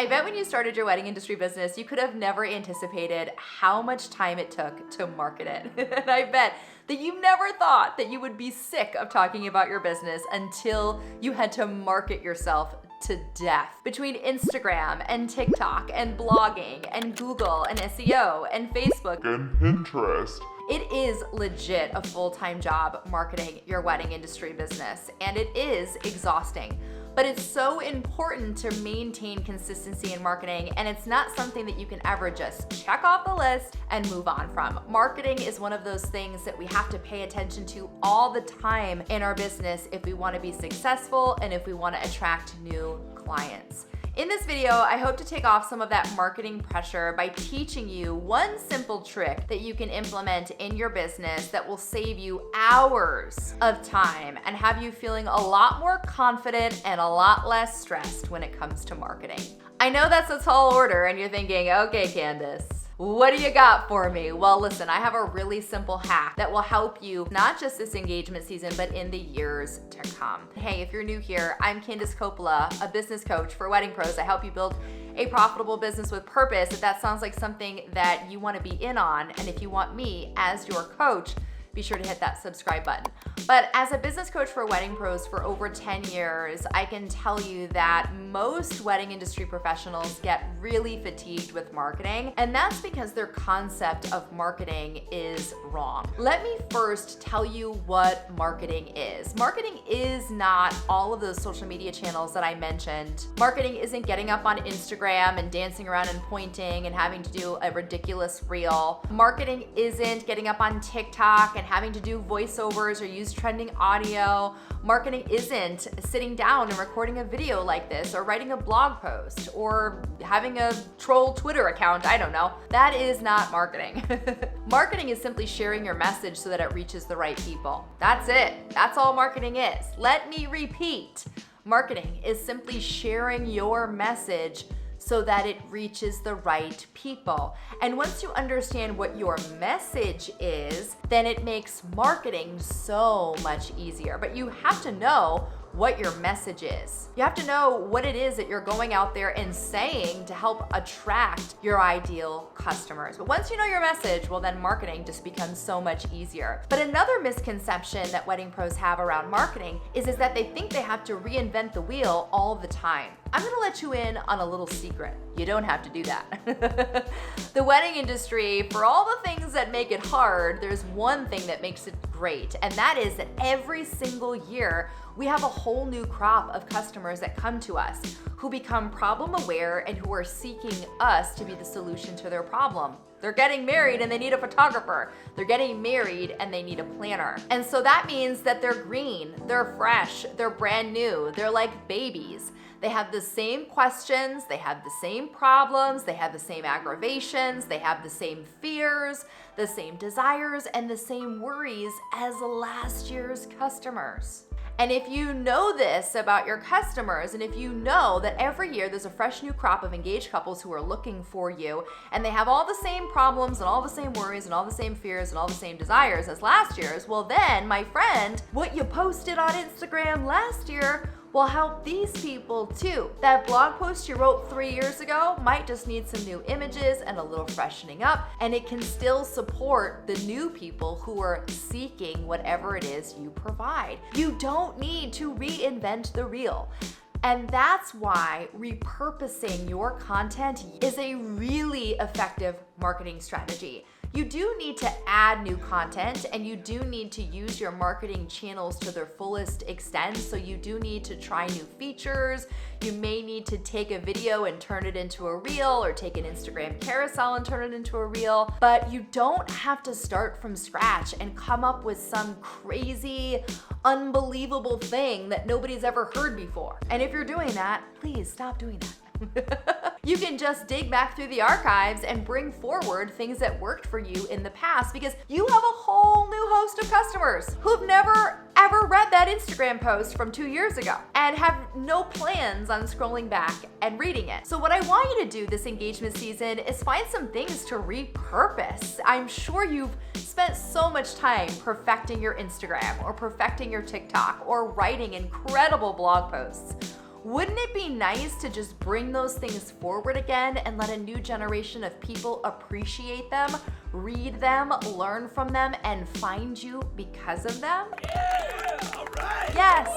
I bet when you started your wedding industry business, you could have never anticipated how much time it took to market it. And I bet that you never thought that you would be sick of talking about your business until you had to market yourself to death. Between Instagram and TikTok and blogging and Google and SEO and Facebook and Pinterest. It is legit a full-time job marketing your wedding industry business, and it is exhausting. But it's so important to maintain consistency in marketing, and it's not something that you can ever just check off the list and move on from. Marketing is one of those things that we have to pay attention to all the time in our business if we want to be successful and if we want to attract new clients. In this video, I hope to take off some of that marketing pressure by teaching you one simple trick that you can implement in your business that will save you hours of time and have you feeling a lot more confident and a lot less stressed when it comes to marketing. I know that's a tall order and you're thinking, okay, Candice, what do you got for me? Well, listen, I have a really simple hack that will help you not just this engagement season, but in the years to come. Hey, if you're new here, I'm Candice Coppola, a business coach for wedding pros. I help you build a profitable business with purpose. If that sounds like something that you want to be in on, and if you want me as your coach, be sure to hit that subscribe button. But as a business coach for wedding pros for over 10 years, I can tell you that most wedding industry professionals get really fatigued with marketing, and that's because their concept of marketing is wrong. Let me first tell you what marketing is. Marketing is not all of those social media channels that I mentioned. Marketing isn't getting up on Instagram and dancing around and pointing and having to do a ridiculous reel. Marketing isn't getting up on TikTok and having to do voiceovers or use trending audio. Marketing isn't sitting down and recording a video like this or writing a blog post or having a troll Twitter account. I don't know. That is not marketing. Marketing is simply sharing your message so that it reaches the right people. That's it. That's all marketing is. Let me repeat. Marketing is simply sharing your message so that it reaches the right people. And once you understand what your message is, then it makes marketing so much easier. But you have to know what your message is. You have to know what it is that you're going out there and saying to help attract your ideal customers. But once you know your message, well, then marketing just becomes so much easier. But another misconception that wedding pros have around marketing is that they think they have to reinvent the wheel all the time. I'm gonna let you in on a little secret. You don't have to do that. The wedding industry, for all the things that make it hard, there's one thing that makes it great, and that is that every single year, we have a whole new crop of customers that come to us who become problem aware and who are seeking us to be the solution to their problem. They're getting married and they need a photographer. They're getting married and they need a planner. And so that means that they're green, they're fresh, they're brand new, they're like babies. They have the same questions, they have the same problems, they have the same aggravations, they have the same fears, the same desires, and the same worries as last year's customers. And if you know this about your customers, and if you know that every year there's a fresh new crop of engaged couples who are looking for you, and they have all the same problems and all the same worries and all the same fears and all the same desires as last year's, well then, my friend, what you posted on Instagram last year will help these people too. That blog post you wrote 3 years ago might just need some new images and a little freshening up, and it can still support the new people who are seeking whatever it is you provide. You don't need to reinvent the wheel. And that's why repurposing your content is a really effective marketing strategy. You do need to add new content, and you do need to use your marketing channels to their fullest extent. So you do need to try new features. You may need to take a video and turn it into a reel, or take an Instagram carousel and turn it into a reel. But you don't have to start from scratch and come up with some crazy, unbelievable thing that nobody's ever heard before. And if you're doing that, please stop doing that. You can just dig back through the archives and bring forward things that worked for you in the past, because you have a whole new host of customers who've never ever read that Instagram post from 2 years ago and have no plans on scrolling back and reading it. So what I want you to do this engagement season is find some things to repurpose. I'm sure you've spent so much time perfecting your Instagram or perfecting your TikTok or writing incredible blog posts. Wouldn't it be nice to just bring those things forward again and let a new generation of people appreciate them, read them, learn from them, and find you because of them? Yeah, all right. Yes.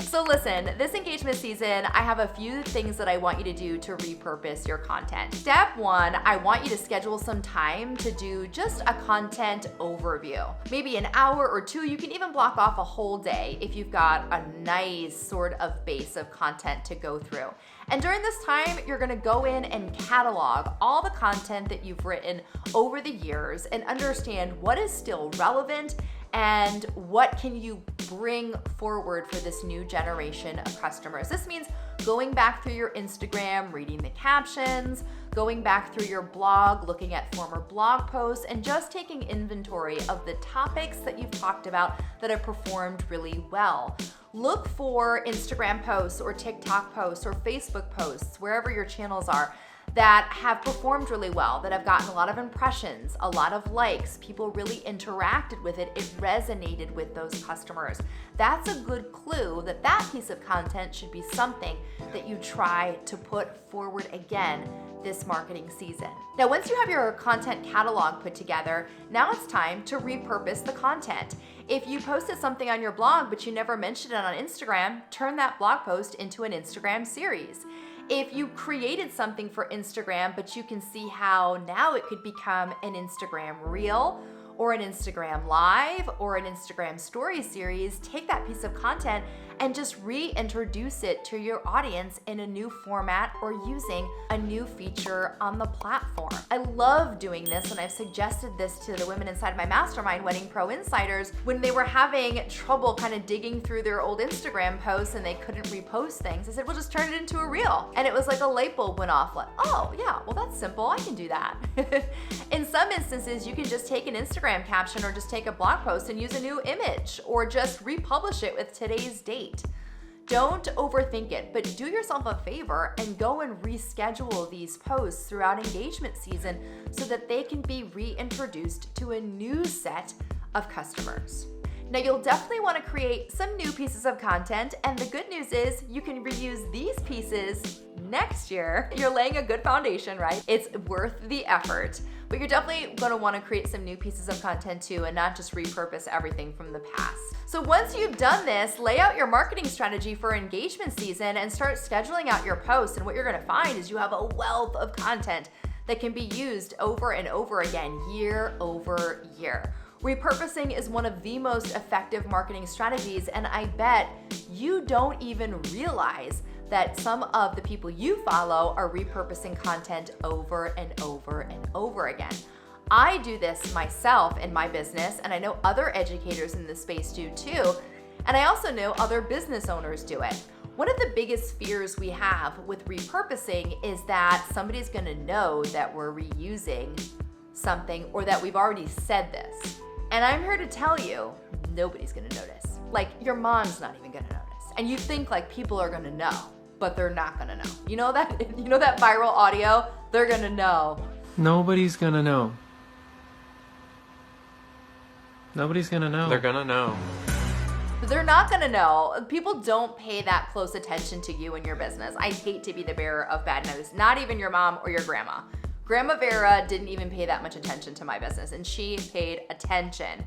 So listen, this engagement season, I have a few things that I want you to do to repurpose your content. Step one, I want you to schedule some time to do just a content overview. Maybe an hour or two. You can even block off a whole day if you've got a nice sort of base of content to go through. And during this time, you're gonna go in and catalog all the content that you've written over the years and understand what is still relevant and what can you bring forward for this new generation of customers. This means going back through your Instagram, reading the captions, going back through your blog, looking at former blog posts, and just taking inventory of the topics that you've talked about that have performed really well. Look for Instagram posts or TikTok posts or Facebook posts, wherever your channels are, that have performed really well, that have gotten a lot of impressions, a lot of likes, people really interacted with it, it resonated with those customers. That's a good clue that that piece of content should be something that you try to put forward again this marketing season. Now, once you have your content catalog put together, now it's time to repurpose the content. If you posted something on your blog but you never mentioned it on Instagram, turn that blog post into an Instagram series. If you created something for Instagram, but you can see how now it could become an Instagram reel or an Instagram live or an Instagram story series, take that piece of content and just reintroduce it to your audience in a new format or using a new feature on the platform. I love doing this, and I've suggested this to the women inside my mastermind, Wedding Pro Insiders, when they were having trouble kind of digging through their old Instagram posts and they couldn't repost things. I said, well, just turn it into a reel. And it was like a light bulb went off, like, oh yeah, well that's simple, I can do that. In some instances, you can just take an Instagram caption or just take a blog post and use a new image or just republish it with today's date. Don't overthink it, but do yourself a favor and go and reschedule these posts throughout engagement season so that they can be reintroduced to a new set of customers. Now, you'll definitely want to create some new pieces of content, and the good news is you can reuse these pieces next year. You're laying a good foundation, right? It's worth the effort, but you're definitely going to want to create some new pieces of content too and not just repurpose everything from the past. So once you've done this, lay out your marketing strategy for engagement season and start scheduling out your posts, and what you're going to find is you have a wealth of content that can be used over and over again, year over year. Repurposing is one of the most effective marketing strategies, and I bet you don't even realize that some of the people you follow are repurposing content over and over and over again. I do this myself in my business, and I know other educators in this space do too, and I also know other business owners do it. One of the biggest fears we have with repurposing is that somebody's gonna know that we're reusing something or that we've already said this. And I'm here to tell you, nobody's gonna notice. Like, your mom's not even gonna notice. And you think like people are gonna know, but they're not gonna know. You know that viral audio? They're gonna know. Nobody's gonna know. Nobody's gonna know. They're gonna know. They're not gonna know. People don't pay that close attention to you and your business. I hate to be the bearer of bad news. Not even your mom or your grandma. Grandma Vera didn't even pay that much attention to my business, and she paid attention.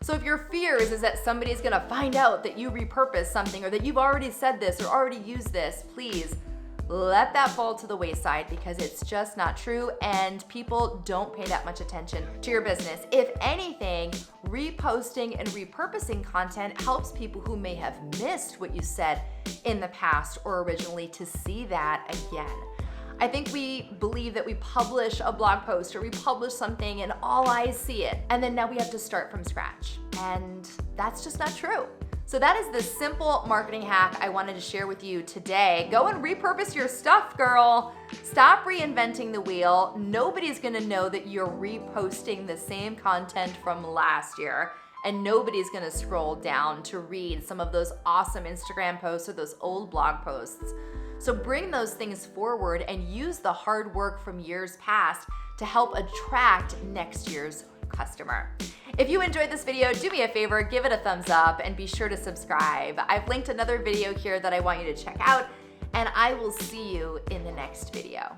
So if your fears is that somebody's gonna find out that you repurpose something or that you've already said this or already used this, please let that fall to the wayside, because it's just not true and people don't pay that much attention to your business. If anything, reposting and repurposing content helps people who may have missed what you said in the past or originally to see that again. I think we believe that we publish a blog post or we publish something and all eyes see it, and then now we have to start from scratch. And that's just not true. So that is the simple marketing hack I wanted to share with you today. Go and repurpose your stuff, girl. Stop reinventing the wheel. Nobody's gonna know that you're reposting the same content from last year, and nobody's gonna scroll down to read some of those awesome Instagram posts or those old blog posts. So bring those things forward and use the hard work from years past to help attract next year's customer. If you enjoyed this video, do me a favor, give it a thumbs up and be sure to subscribe. I've linked another video here that I want you to check out, and I will see you in the next video.